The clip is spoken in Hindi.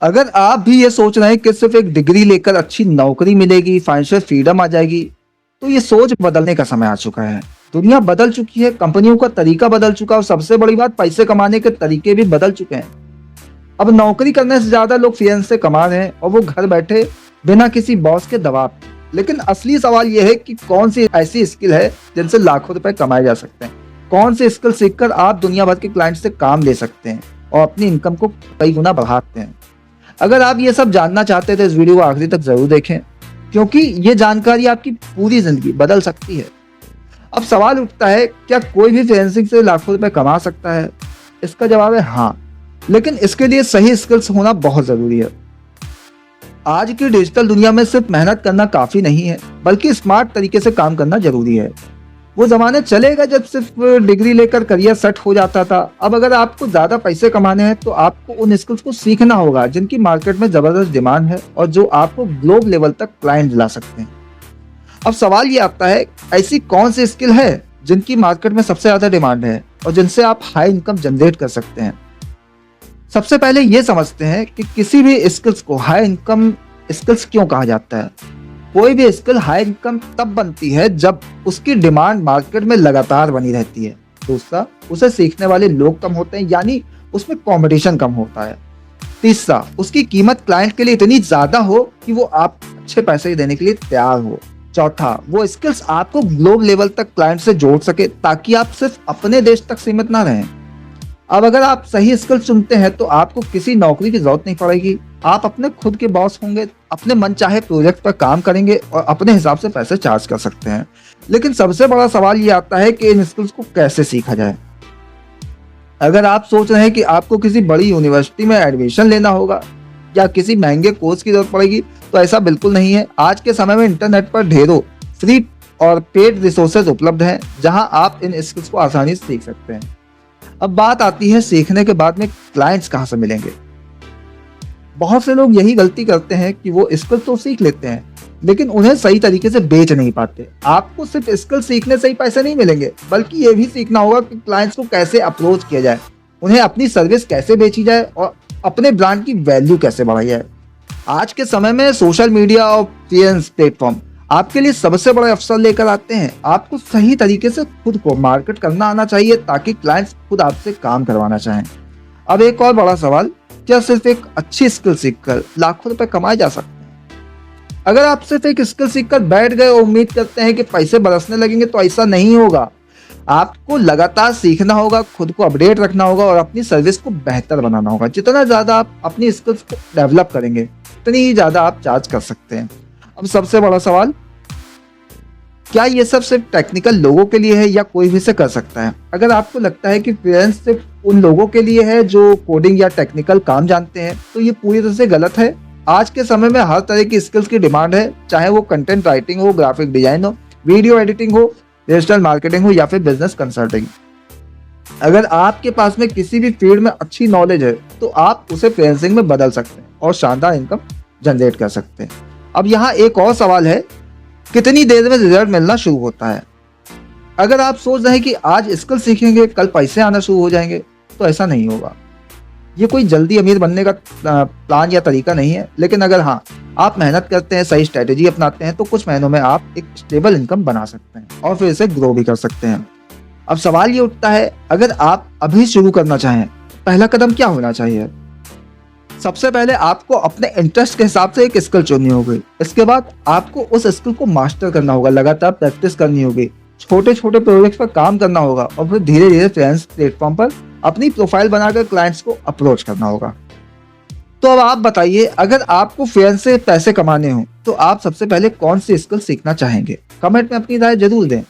अगर आप भी ये सोच रहे हैं कि सिर्फ एक डिग्री लेकर अच्छी नौकरी मिलेगी, फाइनेंशियल फ्रीडम आ जाएगी, तो ये सोच बदलने का समय आ चुका है। दुनिया बदल चुकी है, कंपनियों का तरीका बदल चुका है और सबसे बड़ी बात पैसे कमाने के तरीके भी बदल चुके हैं। अब नौकरी करने से ज़्यादा लोग फ्रीलांस से कमा रहे हैं और वो घर बैठे बिना किसी बॉस के दबाव के। लेकिन असली सवाल ये है कि कौन सी ऐसी स्किल है जिनसे लाखों रुपए कमाए जा सकते हैं? कौन सी स्किल सीखकर आप दुनिया भर के क्लाइंट से काम ले सकते हैं और अपनी इनकम को कई गुना बढ़ा सकते हैं? अगर आप ये सब जानना चाहते हैं तो इस वीडियो को आखिरी तक जरूर देखें, क्योंकि ये जानकारी आपकी पूरी जिंदगी बदल सकती है। अब सवाल उठता है, क्या कोई भी फ्रीलांसिंग से लाखों रुपए कमा सकता है? इसका जवाब है हाँ, लेकिन इसके लिए सही स्किल्स होना बहुत जरूरी है। आज की डिजिटल दुनिया में सिर्फ मेहनत करना काफी नहीं है, बल्कि स्मार्ट तरीके से काम करना जरूरी है। वो जमाने चलेगा जब सिर्फ डिग्री लेकर करियर सेट हो जाता था। अब अगर आपको ज्यादा पैसे कमाने हैं तो आपको उन स्किल्स को सीखना होगा जिनकी मार्केट में जबरदस्त डिमांड है और जो आपको ग्लोबल लेवल तक क्लाइंट दिला सकते हैं। अब सवाल ये आता है, ऐसी कौन सी स्किल है जिनकी मार्केट में सबसे ज्यादा डिमांड है और जिनसे आप हाई इनकम जनरेट कर सकते हैं? सबसे पहले ये समझते हैं कि किसी भी स्किल्स को हाई इनकम स्किल्स क्यों कहा जाता है। कोई भी स्किल हाई इनकम तब बनती है जब उसकी डिमांड मार्केट में लगातार बनी रहती है। दूसरा, उसे सीखने वाले लोग कम होते हैं, यानी उसमें कंपटीशन कम होता है। तीसरा, उसकी कीमत क्लाइंट के लिए इतनी ज्यादा हो कि वो आप अच्छे पैसे देने के लिए तैयार हो। चौथा, वो स्किल्स आपको ग्लोबल लेवल तक क्लाइंट से जोड़ सके ताकि आप सिर्फ अपने देश तक सीमित ना रहें। अब अगर आप सही स्किल चुनते हैं तो आपको किसी नौकरी की जरूरत नहीं पड़ेगी। आप अपने खुद के बॉस होंगे, अपने मनचाहे प्रोजेक्ट पर काम करेंगे और अपने हिसाब से पैसे चार्ज कर सकते हैं। लेकिन सबसे बड़ा सवाल ये आता है कि इन स्किल्स को कैसे सीखा जाए। अगर आप सोच रहे हैं कि आपको किसी बड़ी यूनिवर्सिटी में एडमिशन लेना होगा या किसी महंगे कोर्स की जरूरत पड़ेगी, तो ऐसा बिल्कुल नहीं है। आज के समय में इंटरनेट पर ढेरों फ्री और पेड रिसोर्सेज उपलब्ध हैं जहां आप इन स्किल्स को आसानी से सीख सकते हैं। अब बात आती है सीखने के बाद में क्लाइंट्स कहाँ से मिलेंगे। बहुत से लोग यही गलती करते हैं कि वो स्किल तो सीख लेते हैं लेकिन उन्हें सही तरीके से बेच नहीं पाते। आपको सिर्फ स्किल सीखने से ही पैसे नहीं मिलेंगे, बल्कि ये भी सीखना होगा कि क्लाइंट्स को कैसे अप्रोच किया जाए, उन्हें अपनी सर्विस कैसे बेची जाए और अपने ब्रांड की वैल्यू कैसे बढ़ाई जाए। आज के समय में सोशल मीडिया और फ्रीलांस प्लेटफॉर्म आपके लिए सबसे बड़े अवसर लेकर आते हैं। आपको सही तरीके से खुद को मार्केट करना आना चाहिए ताकि क्लाइंट्स खुद आपसे काम करवाना चाहें। अब एक और बड़ा सवाल, क्या सिर्फ एक अच्छी स्किल सीखकर लाखों रुपए कमाए जा सकते हैं? अगर आप सिर्फ एक स्किल सीखकर बैठ गए और उम्मीद करते हैं कि पैसे बरसने लगेंगे, तो ऐसा नहीं होगा। आपको लगातार सीखना होगा, खुद को अपडेट रखना होगा और अपनी सर्विस को बेहतर बनाना होगा। जितना ज्यादा आप अपनी स्किल्स को डेवलप करेंगे, उतनी ही ज्यादा आप चार्ज कर सकते हैं। अब सबसे बड़ा सवाल, क्या ये सब सिर्फ टेक्निकल लोगों के लिए है या कोई भी इसे कर सकता है? अगर आपको लगता है कि फ्रीलांस सिर्फ उन लोगों के लिए है जो कोडिंग या टेक्निकल काम जानते हैं, तो ये पूरी तरह से गलत है। आज के समय में हर तरह की स्किल्स की डिमांड है, चाहे वो कंटेंट राइटिंग हो, ग्राफिक डिजाइन हो, वीडियो एडिटिंग हो, डिजिटल मार्केटिंग हो या फिर बिजनेस कंसल्टिंग। अगर आपके पास में किसी भी फील्ड में अच्छी नॉलेज है तो आप उसे फ्रीलांसिंग में बदल सकते हैं और शानदार इनकम जनरेट कर सकते हैं। अब यहाँ एक और सवाल है, कितनी देर में रिजल्ट मिलना शुरू होता है? अगर आप सोच रहे हैं कि आज स्किल सीखेंगे कल पैसे आना शुरू हो जाएंगे, तो ऐसा नहीं होगा। ये कोई जल्दी अमीर बनने का प्लान या तरीका नहीं है। लेकिन अगर हाँ, आप मेहनत करते हैं, सही स्ट्रेटेजी अपनाते हैं, तो कुछ महीनों में आप एक स्टेबल इनकम बना सकते हैं और फिर इसे ग्रो भी कर सकते हैं। अब सवाल ये उठता है, अगर आप अभी शुरू करना चाहें, पहला कदम क्या होना चाहिए? सबसे पहले आपको अपने इंटरेस्ट के हिसाब से एक स्किल चुननी होगी। इसके बाद आपको उस स्किल को मास्टर करना होगा, लगातार प्रैक्टिस करनी होगी, छोटे छोटे प्रोजेक्ट्स पर काम करना होगा और फिर धीरे धीरे फ्रीलांस प्लेटफॉर्म पर अपनी प्रोफाइल बनाकर क्लाइंट्स को अप्रोच करना होगा। तो अब आप बताइए, अगर आपको फ्रीलांस से पैसे कमाने हो तो आप सबसे पहले कौन सी स्किल सीखना चाहेंगे? कमेंट में अपनी राय जरूर दें।